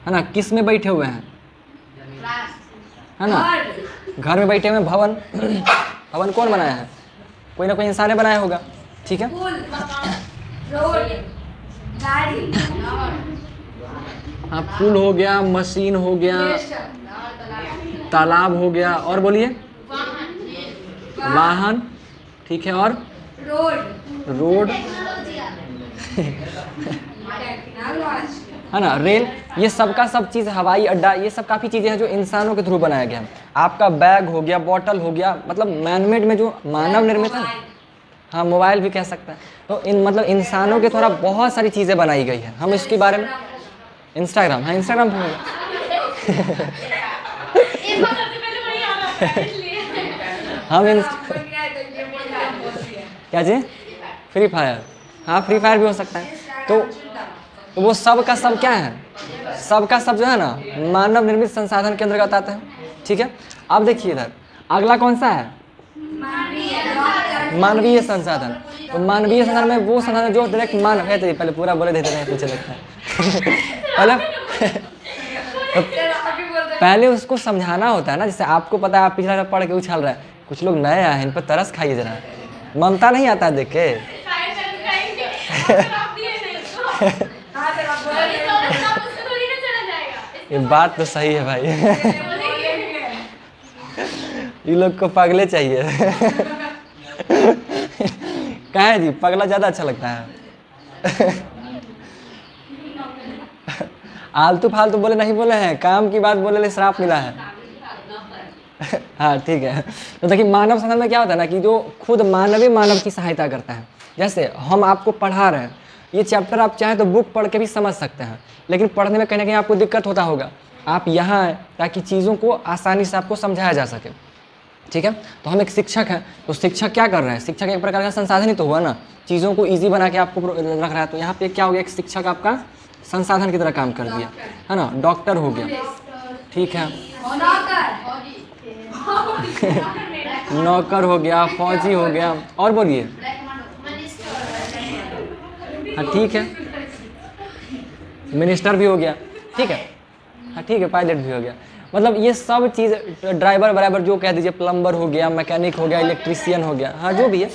है ना? किस में बैठे हुए हैं, है ना? घर में बैठे हुए हैं। भवन भवन कौन बनाया है? कोई ना कोई इंसान ने बनाया होगा, ठीक है। हाँ पुल हो गया, मशीन हो गया, तालाब हो गया, और बोलिए वाहन, ठीक है, और रोड है ना, रेल, ये सब का सब चीज़, हवाई अड्डा, ये सब काफ़ी चीज़ें हैं जो इंसानों के थ्रू बनाया गया है। आपका बैग हो गया, बॉटल हो गया, मतलब मैनमेड में जो मानव निर्मित है। हाँ मोबाइल भी कह सकते हैं। तो मतलब इंसानों के द्वारा बहुत सारी चीज़ें बनाई गई है। हम इसके बारे में इंस्टाग्राम, हाँ इंस्टाग्राम पे हम क्या जी? फ्री फायर, हाँ फ्री फायर भी हो सकता है। तो वो सब का सब क्या है? सब का सब जो है ना मानव निर्मित संसाधन के अंतर्गत आता है, ठीक है। अब देखिए इधर अगला कौन सा है? मानवीय संसाधन। तो मानवीय संसाधन में वो संसाधन जो डायरेक्ट मानव है। तो पहले पूरा बोले देते हैं, पीछे लगता है पहले उसको समझाना होता है ना। जैसे आपको पता है, आप पिछला पढ़ के उछाल रहा है, कुछ लोग नए आए हैं, इन पर तरस खाइए जरा, ममता नहीं आता देख के ये बात तो सही है भाई ये लोग को पगले चाहिए कहाँ है जी? पगला ज़्यादा अच्छा लगता है आलतू फालतू बोले नहीं बोले हैं, काम की बात बोले ले श्राप मिला है हाँ ठीक है। तो देखिए मानव संसाधन में क्या होता है ना कि जो खुद मानवीय मानव की सहायता करता है। जैसे हम आपको पढ़ा रहे हैं, ये चैप्टर आप चाहें तो बुक पढ़ के भी समझ सकते हैं, लेकिन पढ़ने में कहीं ना कहीं आपको दिक्कत होता होगा। आप यहाँ आए ताकि चीज़ों को आसानी से आपको समझाया जा सके, ठीक है। तो हम एक शिक्षक हैं, तो शिक्षक क्या कर रहे हैं? शिक्षक एक प्रकार का संसाधन ही तो हुआ ना, चीज़ों को ईजी बना के आपको रख रहा है। तो यहाँ पे क्या हो गया? एक शिक्षक आपका संसाधन की तरह काम कर दिया, है ना। डॉक्टर हो गया, ठीक है नौकर हो गया, फौजी हो गया, और बोलिए हाँ ठीक है, मिनिस्टर भी हो गया, ठीक है, हाँ ठीक है, पायलट भी हो गया। मतलब ये सब चीज़, ड्राइवर बराबर जो कह दीजिए, प्लम्बर हो गया, मैकेनिक हो गया, इलेक्ट्रीशियन हो गया, हाँ जो भी है।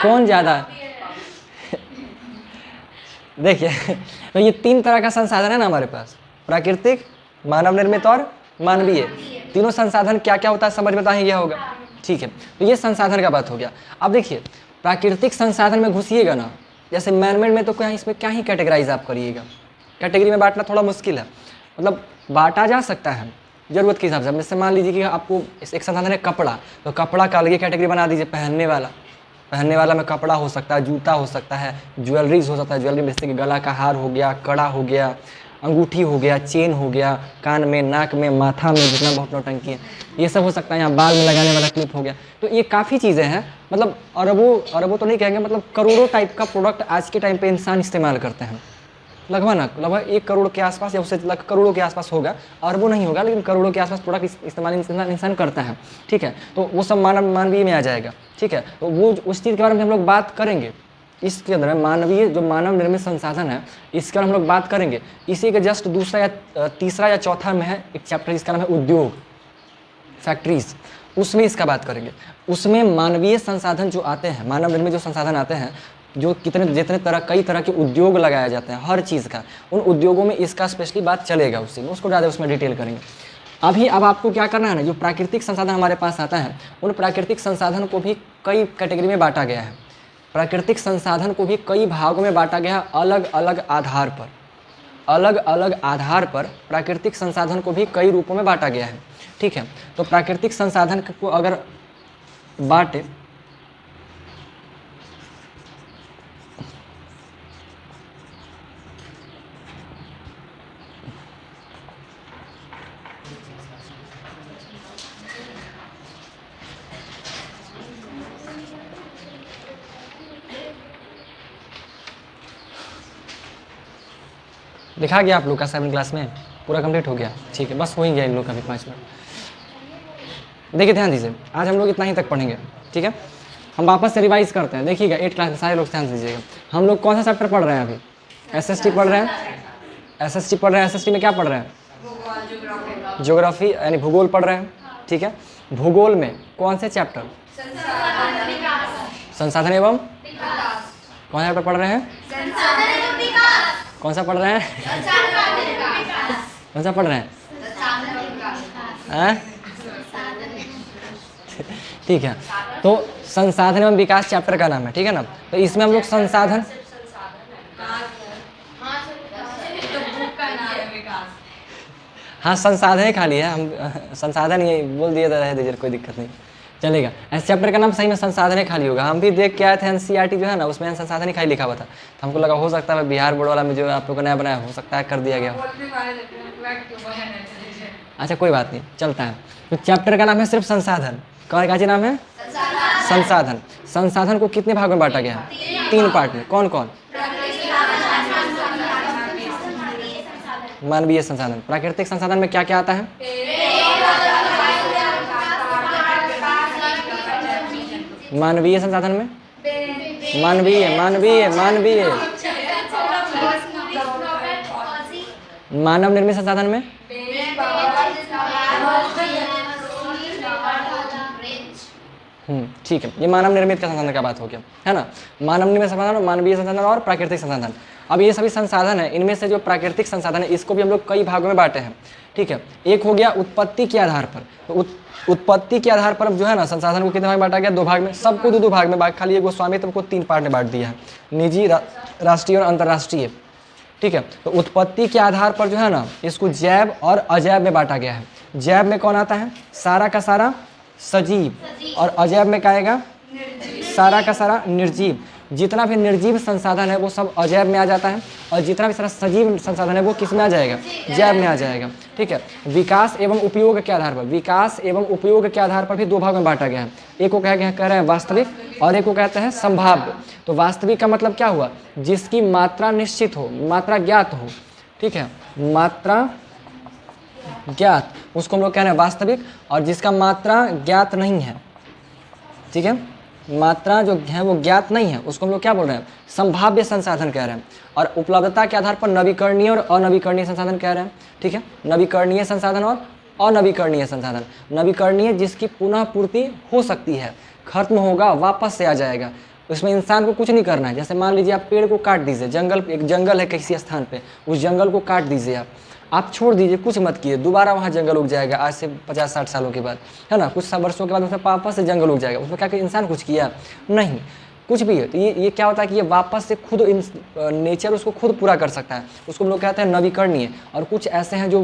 कौन ज़्यादा देखिए तो ये 3 तरह का संसाधन है ना हमारे पास, प्राकृतिक, मानव निर्मित और मानवीय। तीनों संसाधन क्या क्या होता है समझ में तो ही गया होगा, ठीक है। तो ये संसाधन का बात हो गया। अब देखिए प्राकृतिक संसाधन में घुसिएगा ना, जैसे मैनमेड में तो क्या इसमें क्या ही कैटेगराइज आप करिएगा, कैटेगरी में बांटना थोड़ा मुश्किल है। मतलब बांटा जा सकता है ज़रूरत के हिसाब से। जैसे मान लीजिए कि आपको एक संसाधन है कपड़ा, तो कपड़ा का अलग कैटेगरी बना दीजिए। पहनने वाला में कपड़ा हो सकता है, जूता हो सकता है, ज्वेलरीज हो सकता है। ज्वेलरी में जैसे कि गला का हार हो गया, कड़ा हो गया, अंगूठी हो गया, चेन हो गया, कान में, नाक में, माथा में, जितना बहुत नौटंकी है ये सब हो सकता है। यहाँ बाल में लगाने वाला क्लिप हो गया। तो ये काफ़ी चीज़ें हैं, मतलब अरबों तो नहीं कहेंगे, मतलब करोड़ों टाइप का प्रोडक्ट आज के टाइम पे इंसान इस्तेमाल करते हैं, लगभग 1 करोड़ के आसपास या उससे करोड़ों के आसपास होगा, अरबों नहीं होगा लेकिन करोड़ों के आसपास प्रोडक्ट इस्तेमाल इंसान करता है। ठीक है, तो वो सब मानवीय में आ जाएगा। ठीक है, तो वो उस चीज़ के बारे में हम लोग बात करेंगे। इसके अंदर मानवीय जो मानव निर्मित संसाधन है इसके बारे में हम लोग बात करेंगे। इसी के जस्ट दूसरा या तीसरा या चौथा में है एक चैप्टर जिसका नाम है उद्योग, फैक्ट्रीज, उसमें इसका बात करेंगे। उसमें मानवीय संसाधन जो आते हैं, मानव निर्मित जो संसाधन आते हैं, जो जितने तरह कई तरह के उद्योग लगाए जाते हैं हर चीज़ का, उन उद्योगों में इसका स्पेशली बात चलेगा, उसी में उसको ज़्यादा उसमें डिटेल करेंगे। अब आपको क्या करना है ना, जो प्राकृतिक संसाधन हमारे पास आता है उन प्राकृतिक संसाधन को भी कई कैटेगरी में बांटा गया है। प्राकृतिक संसाधन को भी कई भागों में बांटा गया है, अलग अलग आधार पर प्राकृतिक संसाधन को भी कई रूपों में बांटा गया है। ठीक है, तो प्राकृतिक संसाधन को अगर बांटे लिखा गया आप लोग का 7 क्लास में पूरा कंप्लीट हो गया? ठीक है, बस हो ही गया इन लोग का भी 5 मिनट। देखिए ध्यान दीजिए, आज हम लोग इतना ही तक पढ़ेंगे। ठीक है, हम वापस से रिवाइज करते हैं। देखिएगा 8 क्लास में सारे लोग ध्यान दीजिएगा। हम लोग कौन सा चैप्टर पढ़ रहे हैं अभी? SST पढ़ रहे हैं। SST पढ़ रहे हैं। SST में क्या पढ़ रहे हैं? ज्योग्राफी यानी भूगोल पढ़ रहे हैं। ठीक है, भूगोल में कौन से चैप्टर? संसाधन एवं कौन सा चैप्टर पढ़ रहे हैं? कौन सा पढ़ रहे हैं? कौन सा पढ़ रहे हैं? ठीक है, तो संसाधन एवं विकास चैप्टर का नाम है। ठीक है ना, तो इसमें हम लोग संसाधन, हाँ संसाधन ही खाली है, हम संसाधन ये बोल दिए तो रह दीजिए, कोई दिक्कत नहीं चलेगा। इस चैप्टर का नाम सही में संसाधन ही खाली होगा। हम भी देख के आए थे NCERT जो है ना, उसमें संसाधन ही खाली लिखा हुआ था, तो हमको लगा हो सकता है बिहार बोर्ड वाला में जो आप लोग को नया बनाया हो सकता है कर दिया गया हो। अच्छा कोई बात नहीं, चलता है। तो चैप्टर का नाम है सिर्फ संसाधन। क्या नाम है? संसाधन। संसाधन को कितने भाग में बांटा गया है? 3 पार्ट में। कौन कौन? मानवीय संसाधन। प्राकृतिक संसाधन में क्या क्या आता है? मानवीय संसाधन में मानवीय मानव निर्मित संसाधन में ठीक है, ये मानव निर्मित का संसाधन का बात हो गया है ना। मानव निर्मित संसाधन, मानवीय संसाधन और प्राकृतिक संसाधन। अब ये सभी संसाधन है, इनमें से जो प्राकृतिक संसाधन है इसको भी हम लोग कई भागों में बांटे हैं। ठीक है, एक हो गया उत्पत्ति के आधार पर। तो उत्पत्ति के आधार पर जो है ना संसाधन को कितने भाग में बांटा गया? 2 भाग में। सबको 2 भाग में बांट, खाली ये गोस्वामित्व को 3 पार्ट में बांट दिया है, निजी, राष्ट्रीय और अंतर्राष्ट्रीय। ठीक है, तो उत्पत्ति के आधार पर जो है ना इसको जैव और अजैव में बांटा गया है। जैव में कौन आता है? सारा का सारा सजीव, और अजैव में क्या आएगा? सारा का सारा निर्जीव। जितना भी निर्जीव संसाधन है वो सब अजैव में आ जाता है, और जितना भी सारा सजीव संसाधन है वो किस में आ जाएगा? जैव में आ जाएगा। ठीक है, विकास एवं उपयोग के आधार पर, विकास एवं उपयोग के आधार पर भी 2 भाग में बांटा गया है। एक को कह रहे हैं वास्तविक, और एक को कहते हैं संभाव्य। तो वास्तविक का मतलब क्या हुआ? जिसकी मात्रा निश्चित हो, मात्रा ज्ञात हो। ठीक है, मात्रा ज्ञात, उसको हम लोग कह रहे हैं वास्तविक। और जिसका मात्रा ज्ञात नहीं है, ठीक है, मात्रा जो है वो ज्ञात नहीं है, उसको हम लोग क्या बोल रहे हैं? संभाव्य संसाधन कह रहे हैं। और उपलब्धता के आधार पर नवीकरणीय और अनवीकरणीय संसाधन कह रहे हैं। ठीक है, नवीकरणीय संसाधन और अनवीकरणीय संसाधन। नवीकरणीय जिसकी पुनः पूर्ति हो सकती है, खत्म होगा वापस से आ जाएगा, उसमें इंसान को कुछ नहीं करना है। जैसे मान लीजिए आप पेड़ को काट दीजिए, एक जंगल है किसी स्थान पे, उस जंगल को काट दीजिए, आप छोड़ दीजिए, कुछ मत कीजिए, दोबारा वहाँ जंगल उग जाएगा आज से 50-60 सालों के बाद, है ना। कुछ वर्षों के बाद उसमें वापस से जंगल उग जाएगा। उसमें क्या कि इंसान कुछ किया नहीं, कुछ भी है। तो ये क्या होता है कि ये वापस से खुद नेचर उसको खुद पूरा कर सकता है, उसको हम लोग कहते हैं नवीकरणीय। और कुछ ऐसे हैं जो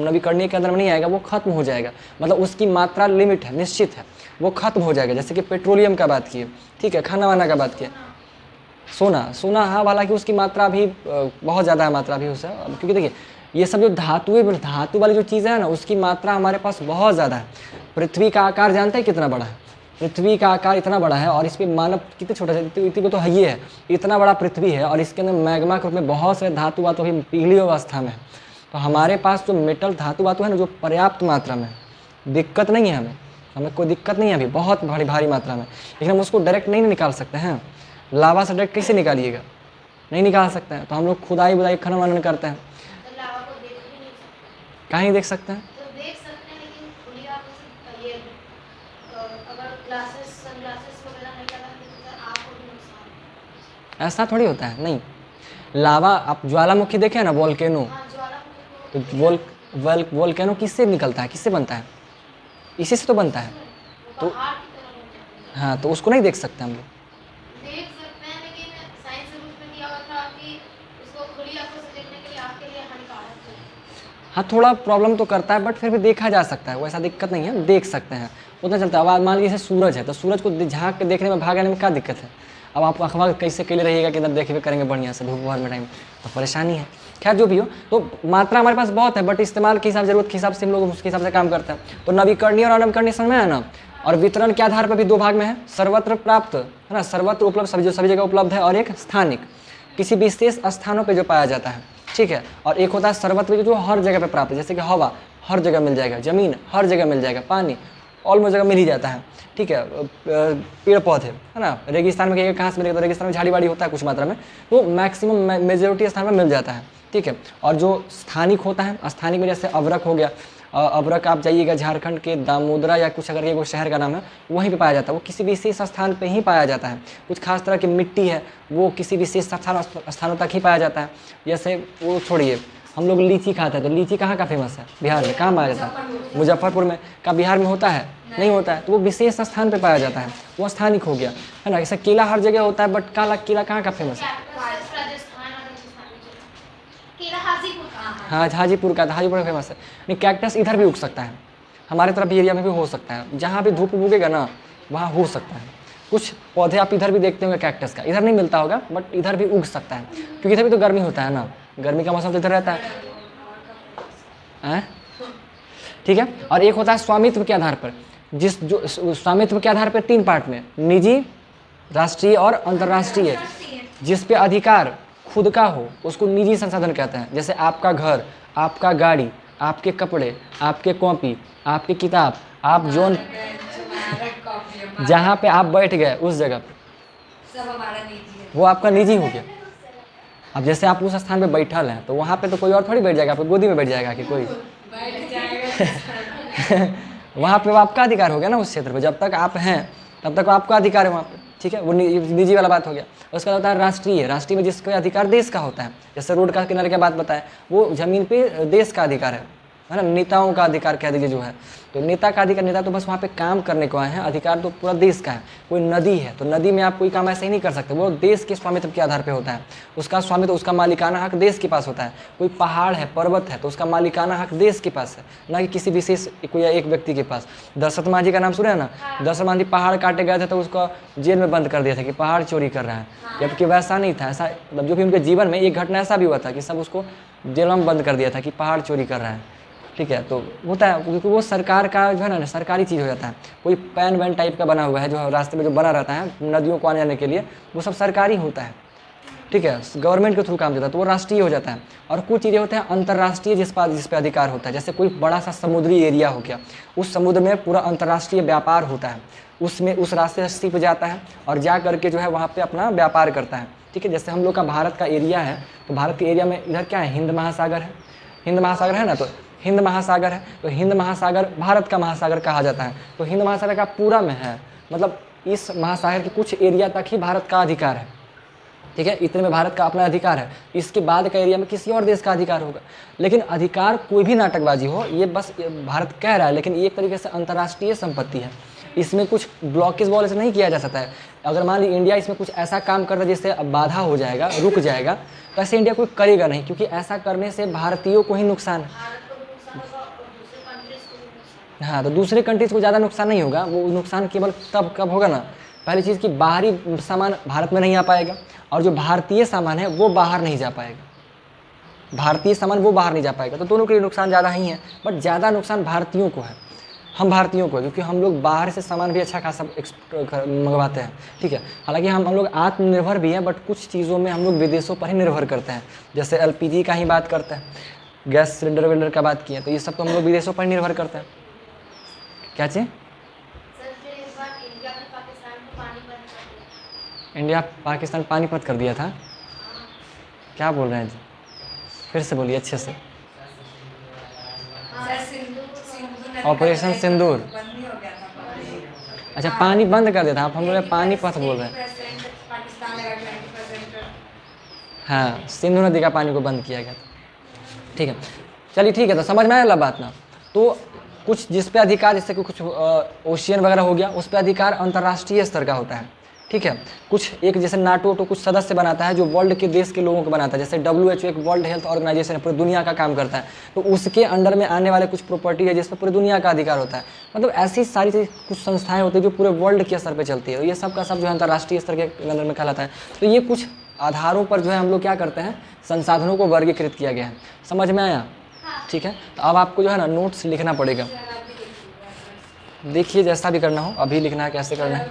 नवीकरणीय के अंदर में नहीं आएगा, वो खत्म हो जाएगा, मतलब उसकी मात्रा लिमिट है, निश्चित है, वो खत्म हो जाएगा। जैसे कि पेट्रोलियम का बात किए, ठीक है, खाना वाना का बात किए, सोना, हाँ, हालांकि उसकी मात्रा भी बहुत ज़्यादा है, मात्रा भी उससे, क्योंकि देखिए ये सब जो धातु वाली जो चीज़ें हैं ना, उसकी मात्रा हमारे पास बहुत ज़्यादा है। पृथ्वी का आकार जानते हैं कितना बड़ा है? पृथ्वी का आकार इतना बड़ा है और इस पे मानव कितने छोटे से पृथ्वी को तो है ही है, इतना बड़ा पृथ्वी है और इसके अंदर मैग्मा के रूप में बहुत से धातु वातु अभी पिघली अवस्था में है। तो हमारे पास जो मेटल धातु वातु है ना, जो पर्याप्त मात्रा में, दिक्कत नहीं है हमें, हमें कोई दिक्कत नहीं है अभी, बहुत भारी मात्रा में, लेकिन हम उसको डायरेक्ट नहीं निकाल सकते हैं। लावा से डायरेक्ट कैसे निकालिएगा, नहीं निकाल सकते हैं। तो हम लोग खुदाई बुदाई खनन वनन करते हैं। तो लावा को देख भी नहीं सकते। कहाँ ही देख सकते हैं, तो देख सकते हैं लेकिन खुली आंखों से ये अगर ग्लासेस सनग्लासेस वगैरह नहीं लगाएंगे तो आँख को भी नुकसान है। ऐसा थोड़ी होता है। नहीं, लावा, आप ज्वालामुखी देखे ना, वोल्केनो, हाँ ज्वालामुखी तो वोल्केनो किससे निकलता है, किससे बनता है, इसी से तो बनता है। को पहाड़ की तरह बन जाता है। हाँ, तो उसको नहीं देख सकते हम लोग। देख सकते हैं लेकिन साइंस के रूप में दिया हुआ था कि उसको खुली आंखों से देखने के लिए आपके लिए हानिकारक है। हाँ, थोड़ा प्रॉब्लम तो करता है, बट फिर भी देखा जा सकता है, वो ऐसा दिक्कत नहीं है, देख सकते हैं, उतना चलता है। अब मान लीजिए सूरज है, तो सूरज को झाँक के देखने में, भागने में क्या दिक्कत है। अब आप अखबार कैसे के लिए रहिएगा कि इधर देखे करेंगे बढ़िया से धूप भर में टाइम, तो परेशानी है। खैर जो भी हो, तो मात्रा हमारे पास बहुत है, बट इस्तेमाल के हिसाब, जरूरत के हिसाब से हम लोग उसके हिसाब से काम करते हैं। तो नवीकरणीय और अनवीकरणीय समझ में है ना। और वितरण के आधार पर भी दो भाग में है, सर्वत्र प्राप्त है ना, सर्वत्र उपलब्ध, सभी जगह उपलब्ध है, और एक स्थानिक, किसी विशेष स्थानों पे जो पाया जाता है, ठीक है। और एक होता है सर्वत्र जो हर जगह पे प्राप्त है, जैसे कि हवा हर जगह मिल जाएगा, जमीन हर जगह मिल जाएगा, पानी ऑलमोस्ट जगह मिल ही जाता है, ठीक है। पेड़ पौधे है ना, रेगिस्तान में कहाँ से मिलेगा, तो रेगिस्तान में झाड़ी बाड़ी होता है कुछ मात्रा में, तो मैक्सिमम मेजोरिटी स्थान में मिल जाता है, ठीक है। और जो स्थानिक होता है, स्थानिक में जैसे अवरक हो गया, अवरक आप जाइएगा झारखंड के दामोदरा या कुछ अगर ये वो शहर का नाम है, वहीं पे पाया जाता है, वो किसी विशेष स्थान पे ही पाया जाता है। कुछ खास तरह की मिट्टी है, वो किसी विशेष स्थानों तक ही पाया जाता है। जैसे वो छोड़िए, हम लोग लीची खाते हैं, तो लीची कहाँ का फेमस है, बिहार में, कहाँ पाया जाता है, मुजफ्फरपुर में। का बिहार में होता है, नहीं होता है, तो वो विशेष स्थान पे पाया जाता है, वो स्थानिक हो गया, है ना। जैसे केला हर जगह होता है, बट काला केला कहाँ का फेमस है, राजस्थान और राजस्थान में जो केला हाजीपुर का। हाँ हाजीपुर का, हाजीपुर का फेमस है। नहीं, कैक्टस इधर भी उग सकता है, हमारे तरफ एरिया में भी हो सकता है, जहाँ भी धूप उगेगा ना वहाँ हो सकता है। कुछ पौधे आप इधर भी देखते होंगे कैक्टस का, इधर नहीं मिलता होगा, बट इधर भी उग सकता है, क्योंकि इधर भी तो गर्मी होता है ना, गर्मी का मौसम तो इधर रहता है, ठीक है। और एक होता है स्वामित्व के आधार पर, जो स्वामित्व के आधार पर तीन पार्ट में, निजी, राष्ट्रीय और अंतर्राष्ट्रीय। जिस पे अधिकार खुद का हो उसको निजी संसाधन कहते हैं। जैसे आपका घर, आपका गाड़ी, आपके कपड़े, आपके कॉपी, आपकी किताब, आप जोन जहाँ पे आप बैठ गए उस जगह पे, सब हमारा निजी है। वो आपका निजी हो गया। अब जैसे आप उस स्थान पे बैठल हैं, तो वहाँ पे तो कोई और थोड़ी बैठ जाएगा, आपकी गोदी में बैठ जाएगा कि कोई बैठ जाएगा। वहाँ पे वो आपका अधिकार हो गया ना उस क्षेत्र पे, जब तक आप हैं तब तक आपका अधिकार है वहाँ पे, ठीक है। वो निजी वाला बात हो गया। उसका होता है राष्ट्रीय, राष्ट्रीय में जिसका अधिकार देश का होता है, जैसे रोड का किनारे की बात बताया, वो जमीन पे देश का अधिकार है ना, नेताओं का अधिकार कह दीजिए जो है। तो नेता का अधिकार, नेता तो बस वहाँ पे काम करने को आए हैं, अधिकार तो पूरा देश का है। कोई नदी है तो नदी में आप कोई काम ऐसे ही नहीं कर सकते, वो देश के स्वामित्व के आधार पे होता है, उसका स्वामित्व, उसका मालिकाना हक देश के पास होता है। कोई पहाड़ है, पर्वत है, तो उसका मालिकाना हक देश के पास है, ना कि किसी विशेष कोई एक व्यक्ति के पास। दशरथ मांझी का नाम सुना है ना, दशरथ मांझी पहाड़ काटे गए थे तो उसको जेल में बंद कर दिया था कि पहाड़ चोरी कर रहा है, जबकि वैसा नहीं था। ऐसा मतलब जो भी उनके जीवन में एक घटना ऐसा भी हुआ था कि सब उसको जेल में बंद कर दिया था कि पहाड़ चोरी कर रहा है, ठीक है। तो होता है क्योंकि वो सरकार का जो है ना, सरकारी चीज़ हो जाता है। कोई पैन वैन टाइप का बना हुआ है जो रास्ते में जो बना रहता है नदियों को आने जाने के लिए, वो सब सरकारी होता है, ठीक है, गवर्नमेंट के थ्रू काम देता है, तो वो राष्ट्रीय हो जाता है। और कुछ चीज़ें होते हैं अंतर्राष्ट्रीय, जिस पे अधिकार होता है। जैसे कोई बड़ा सा समुद्री एरिया हो गया, उस समुद्र में पूरा अंतर्राष्ट्रीय व्यापार होता है, उसमें उस रास्ते से शिप जाता है और जा करके जो है वहाँ पे अपना व्यापार करता है, ठीक है। जैसे हम लोग का भारत का एरिया है, तो भारत के एरिया में इधर क्या है, हिंद महासागर है, हिंद महासागर है ना, तो हिंद महासागर है, तो हिंद महासागर भारत का महासागर कहा जाता है। तो हिंद महासागर का पूरा में है, मतलब इस महासागर के कुछ एरिया तक ही भारत का अधिकार है, ठीक है। इतने में भारत का अपना अधिकार है, इसके बाद का एरिया में किसी और देश का अधिकार होगा। लेकिन अधिकार कोई भी नाटकबाजी हो, ये बस भारत कह रहा है, लेकिन एक तरीके से अंतर्राष्ट्रीय संपत्ति है, इसमें कुछ ब्लॉकेज वॉल से नहीं किया जा सकता है। अगर मान ली इंडिया इसमें कुछ ऐसा काम कर रहा है जिससे बाधा हो जाएगा, रुक जाएगा, तो ऐसे इंडिया कोई करेगा नहीं, क्योंकि ऐसा करने से भारतीयों को ही नुकसान है। हाँ, तो दूसरे कंट्रीज़ को ज़्यादा नुकसान नहीं होगा, वो नुकसान केवल तब कब होगा ना, पहली चीज़ कि बाहरी सामान भारत में नहीं आ पाएगा, और जो भारतीय सामान है वो बाहर नहीं जा पाएगा, भारतीय सामान वो बाहर नहीं जा पाएगा, तो दोनों के लिए नुकसान ज़्यादा ही है, बट ज़्यादा नुकसान भारतीयों को है। हम भारतीयों को, क्योंकि हम लोग बाहर से सामान भी अच्छा खासा मंगवाते हैं, ठीक है। हालांकि हम लोग आत्मनिर्भर भी हैं, बट कुछ चीज़ों में हम लोग विदेशों पर ही निर्भर करते हैं। जैसे एलपीजी का ही बात करते हैं, गैस सिलेंडर वेलेंडर का बात किया, तो ये सब तो हम लोग विदेशों पर ही निर्भर करते हैं। क्या चीज़? सर फिर इस बार इंडिया ने पाकिस्तान को पानीपत कर दिया। इंडिया पाकिस्तान पानीपत कर दिया था? क्या बोल रहे हैं जी, फिर से बोलिए अच्छे से। सर सिंधु नदी ऑपरेशन सिंदूर। बंद ही हो गया था पानी। अच्छा, पानी बंद कर दिया था, आप हम लोग पानीपत बोल रहे हैं। 80% पाकिस्तान लगा, 20% हाँ, सिंधु नदी का पानी को बंद किया गया था, ठीक है। चलिए ठीक है, तो समझ में आया बात ना। तो कुछ जिस पे अधिकार, जैसे कि कुछ ओशियन वगैरह हो गया, उस पे अधिकार अंतर्राष्ट्रीय स्तर का होता है, ठीक है। कुछ एक जैसे नाटो तो कुछ सदस्य बनाता है जो वर्ल्ड के देश के लोगों को बनाता है, जैसे WHO एक वर्ल्ड हेल्थ ऑर्गेनाइजेशन है, पूरी दुनिया का काम करता है, तो उसके अंडर में आने वाले कुछ प्रॉपर्टी है जिस पर पूरी दुनिया का अधिकार होता है। मतलब ऐसी सारी चीज़ कुछ संस्थाएं होती है जो पूरे वर्ल्ड के स्तर पर चलती है, और ये सब का सब जो है अंतर्राष्ट्रीय स्तर के अंदर में कहलाता है। तो ये कुछ आधारों पर जो है हम लोग क्या करते हैं, संसाधनों को वर्गीकृत किया गया है। समझ में आया? ठीक है। तो अब आपको जो है ना नोट्स लिखना पड़ेगा। देखिए जैसा भी करना हो, अभी लिखना है, कैसे करना है।